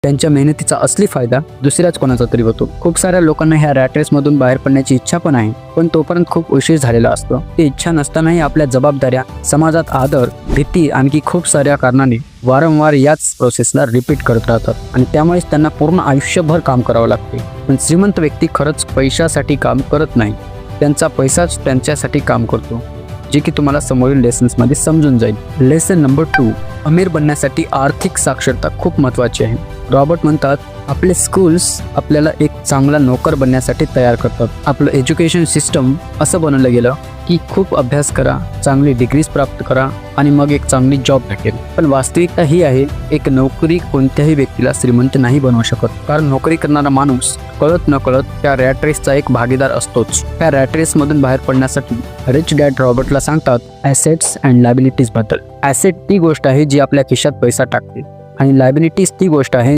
त्यांच्या मेहनतीचा असली फायदा दुसऱ्याच कोणाचा तरी होतो. खूप साऱ्या लोकांना ह्या रॅट रेसमधून बाहेर पडण्याची इच्छा पण आहे, पण तोपर्यंत खूप उशीर झालेला असतो. ती इच्छा नसतानाही आपल्या जबाबदाऱ्या, समाजात आदर, भीती आणखी खूप साऱ्या कारणाने वारंवार याच प्रोसेसला रिपीट करत राहतात आणि त्यामुळेच त्यांना पूर्ण आयुष्यभर काम करावं लागते. पण श्रीमंत व्यक्ती खरंच पैशासाठी काम करत नाही, त्यांचा पैसाच त्यांच्यासाठी काम करतो, जे की तुम्हाला समोरील लेसन्समध्ये समजून जाईल. लेसन नंबर 2, अमीर बनण्यासाठी आर्थिक साक्षरता खूप महत्त्वाची आहे. रॉबर्ट म्हणतात, आपले स्कूल्स आपल्याला एक चांगला नोकर बनण्यासाठी तयार करतात. आपलं एज्युकेशन सिस्टम असं बनवलं गेलं की खूप अभ्यास करा, चांगली डिग्रीज प्राप्त करा आणि मग एक चांगली जॉब भेटेल. पण वास्तविकता ही आहे, एक नोकरी कोणत्याही व्यक्तीला श्रीमंत नाही बनवू शकत, कारण नोकरी करणारा माणूस कळत न कळत त्या रॅट रेसचा एक भागीदार असतोच. त्या रॅट रेसमधून बाहेर पडण्यासाठी रिच डॅड रॉबर्टला सांगतात ॲसेट्स अँड लायबिलिटीज बद्दल. ॲसेट ती गोष्ट आहे जी आपल्या खिशात पैसा टाकते आणि लायबिलिटीज ती गोष्ट आहे